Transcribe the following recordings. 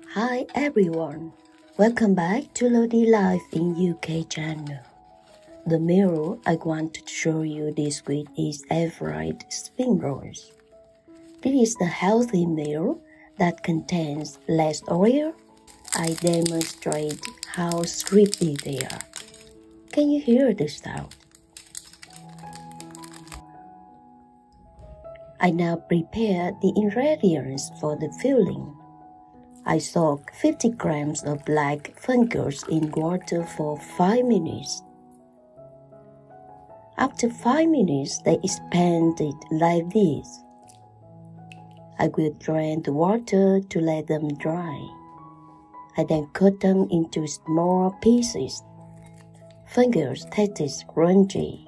Hi everyone, welcome back to LoDe Life in UK channel. The meal I want to show you this week is air-fried spring rolls. This is the healthy meal that contains less oil. I demonstrate how crispy they are. Can you hear the sound? I now prepare the ingredients for the filling. I soak 50 grams of black fungus in water for 5 minutes. After 5 minutes, they expand it like this. I will drain the water to let them dry. I then cut them into small pieces. Fungus tastes crunchy.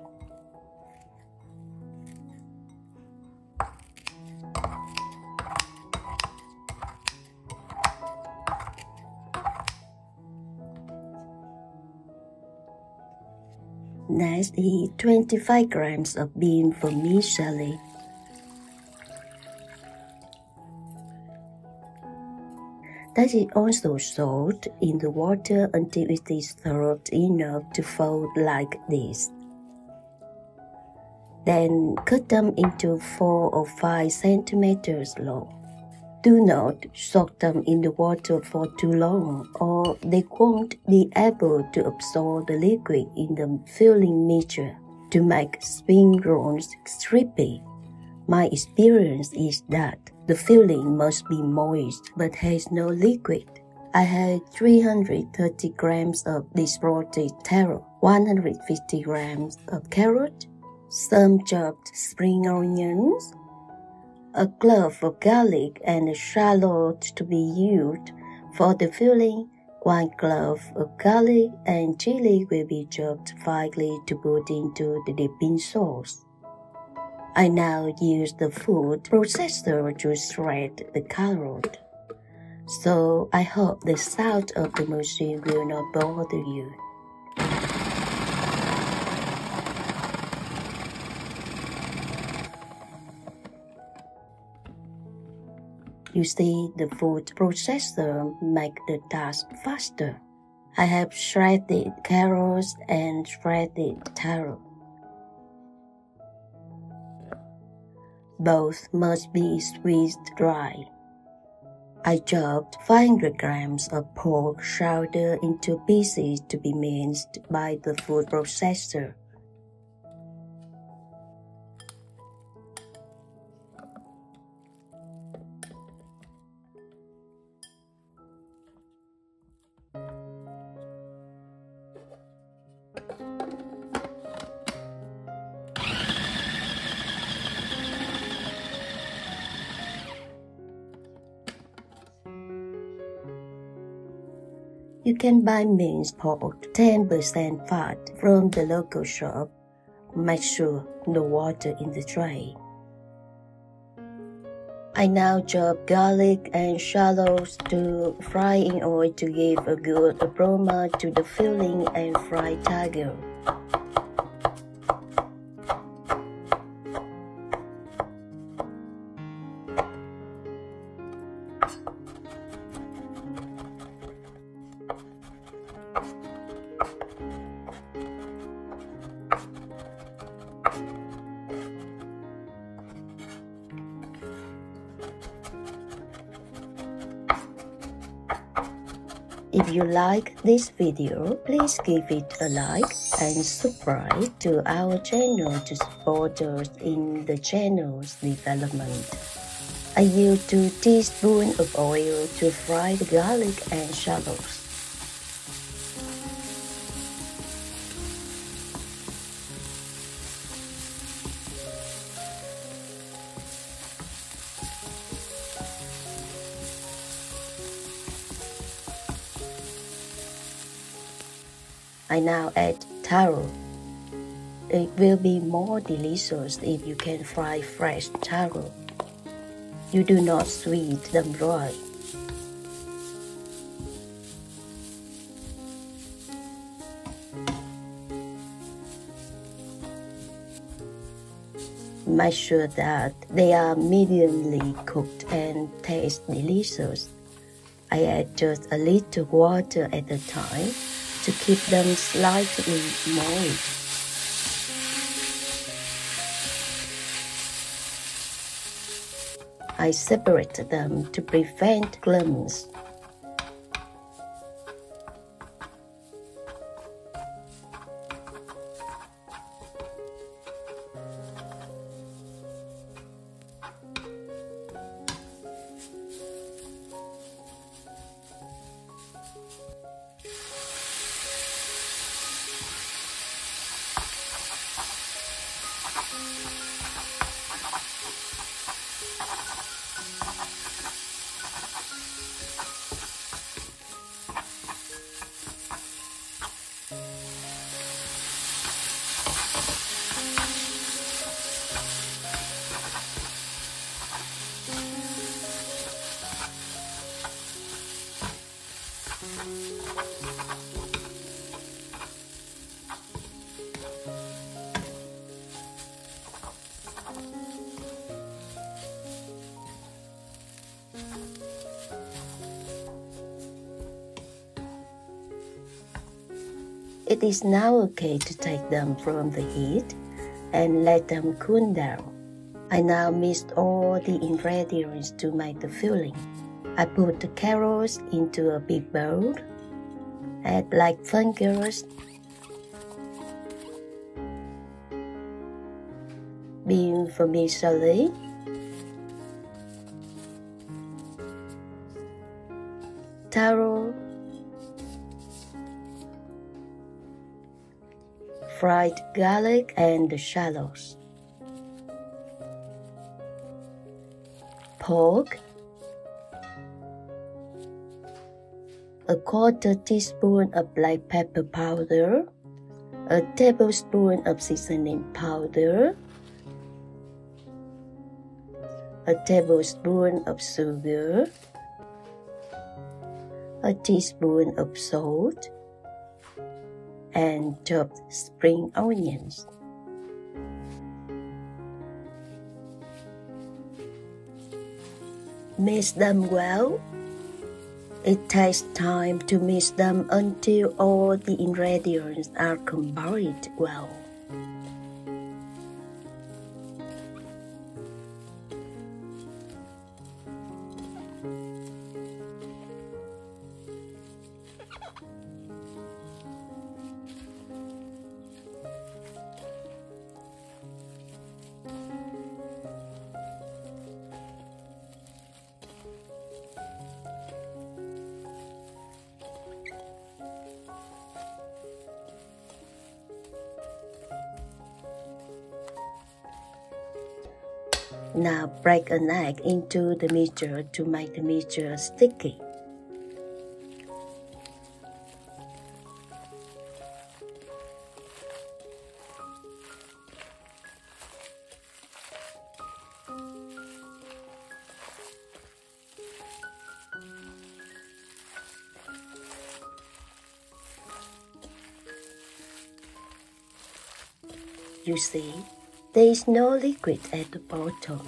Next is 25 grams of bean vermicelli. That is also soaked in the water until it is soft enough to fold like this. Then cut them into 4 or 5 centimeters long. Do not soak them in the water for too long or they won't be able to absorb the liquid in the filling mixture. To make spring rolls crispy, my experience is that the filling must be moist but has no liquid. I had 330 grams of defrosted taro, 150 grams of carrot, some chopped spring onions, a clove of garlic and a shallot to be used for the filling. 1 clove of garlic and chili will be chopped finely to put into the dipping sauce. I now use the food processor to shred the carrot, so I hope the sound of the machine will not bother you. You see, the food processor makes the task faster. I have shredded carrots and shredded taro. Both must be squeezed dry. I chopped 500 grams of pork shoulder into pieces to be minced by the food processor. You can buy minced pork 10% fat from the local shop. Make sure no water in the tray. I now chop garlic and shallots to fry in oil to give a good aroma to the filling and fried taro. If you like this video, please give it a like and subscribe to our channel to support us in the channel's development. I use 2 teaspoons of oil to fry the garlic and shallots. I now add taro. It will be more delicious if you can fry fresh taro. You do not sweet them dry. Make sure that they are mediumly cooked and taste delicious. I add just a little water at a time to keep them slightly moist. I separate them to prevent clumps. It is now okay to take them from the heat and let them cool down. I now mixed all the ingredients to make the filling. I put the carrots into a big bowl, add black fungus, bean vermicelli, taro, fried garlic and the shallots, pork, a quarter teaspoon of black pepper powder, a tablespoon of seasoning powder, a tablespoon of sugar, a teaspoon of salt, and chopped spring onions. Mix them well. It takes time to mix them until all the ingredients are combined well. Now break an egg into the mixture to make the mixture sticky. You see, there is no liquid at the bottom.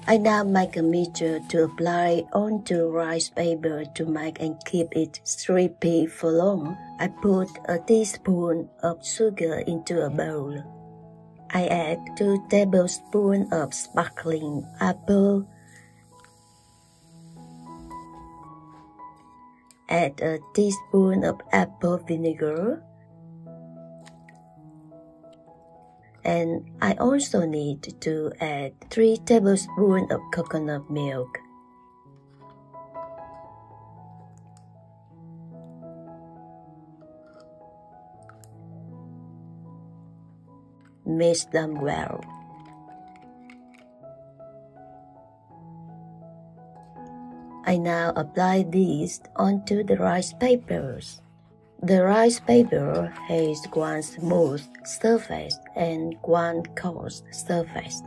I now make a mixture to apply onto rice paper to make and keep it crispy for long. I put a teaspoon of sugar into a bowl. I add 2 tablespoons of sparkling apple. Add a teaspoon of apple vinegar. And I also need to add 3 tablespoons of coconut milk. Mix them well. I now apply these onto the rice papers. The rice paper has one smooth surface and one coarse surface.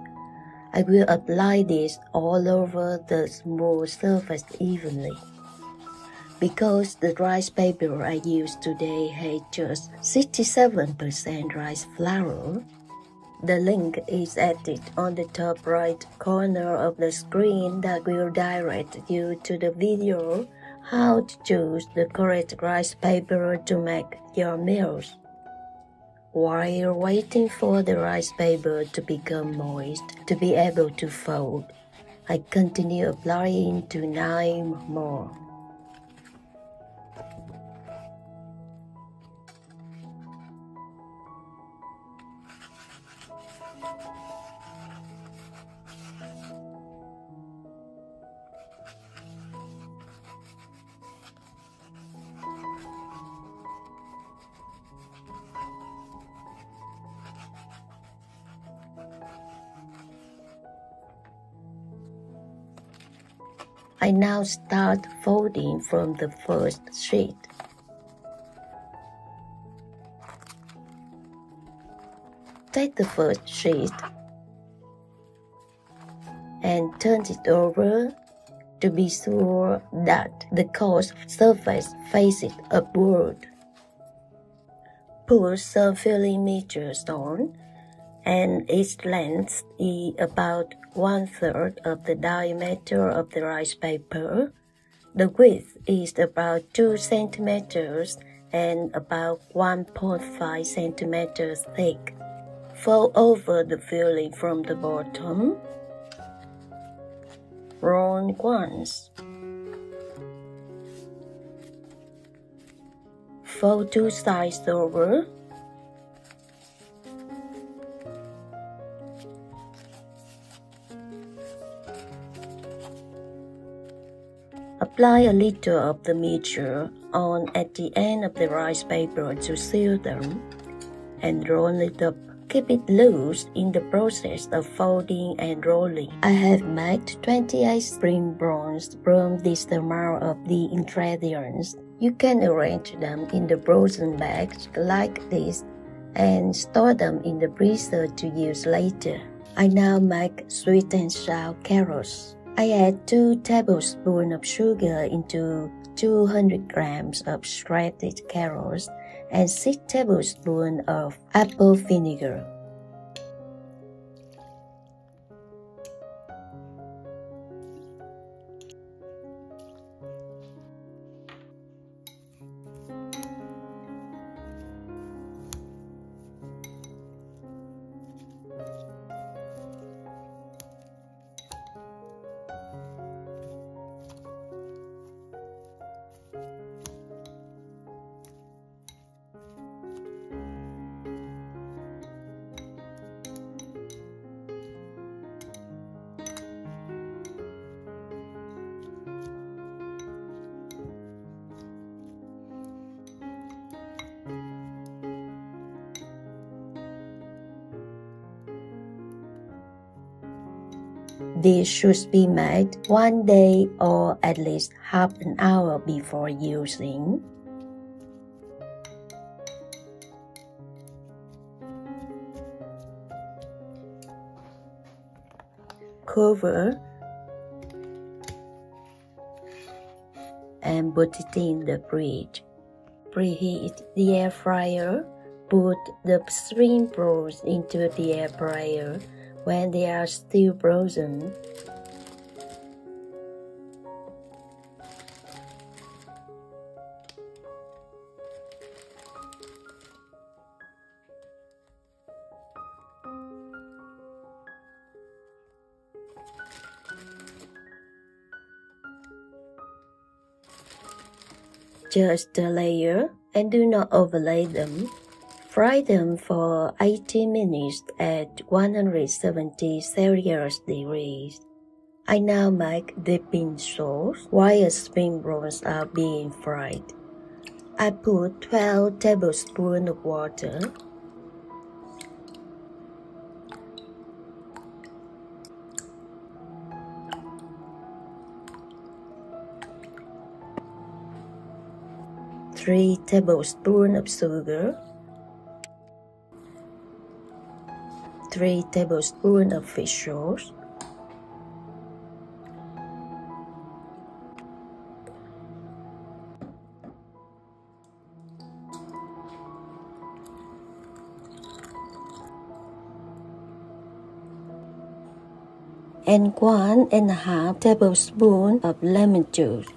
I will apply this all over the smooth surface evenly. Because the rice paper I use today has just 67% rice flour, the link is added on the top right corner of the screen that will direct you to the video how to choose the correct rice paper to make your meals. While waiting for the rice paper to become moist to be able to fold, I continue applying to 9 more. I now start folding from the first sheet. Take the first sheet and turn it over to be sure that the coarse surface faces upward. Put some filling measures on, and its length is about 1/3 of the diameter of the rice paper. The width is about 2 centimeters and about 1.5 centimeters thick. Fold over the filling from the bottom. Roll once. Fold 2 sides over. Apply a little of the mixture on at the end of the rice paper to seal them, and roll it up. Keep it loose in the process of folding and rolling. I have made 28 spring rolls from this amount of the ingredients. You can arrange them in the frozen bags like this and store them in the freezer to use later. I now make sweet and sour carrots. I add 2 tablespoons of sugar into 200 grams of shredded carrots and 6 tablespoons of apple vinegar. This should be made 1 day or at least half an hour before using. Cover and put it in the fridge. Preheat the air fryer. Put the spring rolls into the air fryer when they are still frozen. Just a layer and do not overlay them. Fry them for 80 minutes at 170 Celsius degrees. I now make dipping sauce while spring rolls are being fried. I put 12 tablespoons of water. 3 tablespoons of sugar, 3 tablespoons of fish sauce, and 1½ tablespoon of lemon juice.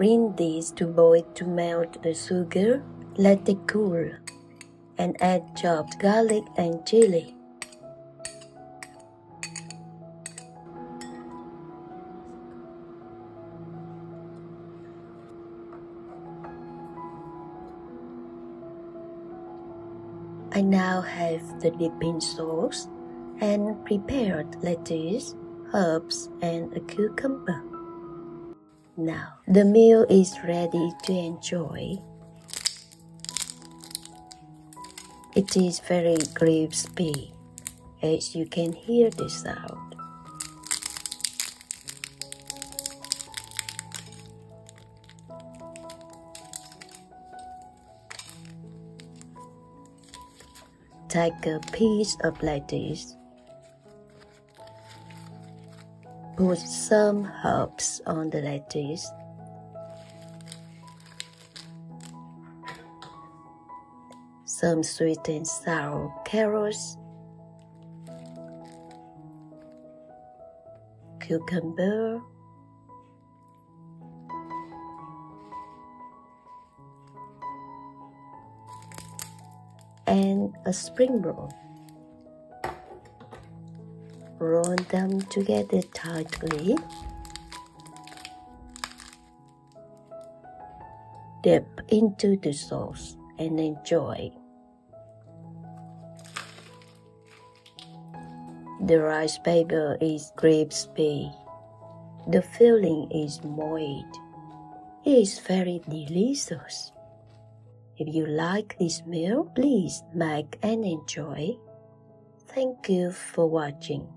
Bring this to boil to melt the sugar, let it cool, and add chopped garlic and chili. I now have the dipping sauce and prepared lettuce, herbs, and a cucumber. Now, the meal is ready to enjoy. It is very crispy, as you can hear the sound. Take a piece of lettuce. Put some herbs on the lettuce. Some sweet and sour carrots, cucumber, and a spring roll. Roll them together tightly. Dip into the sauce and enjoy. The rice paper is crispy. The filling is moist. It is very delicious. If you like this meal, please make and enjoy. Thank you for watching.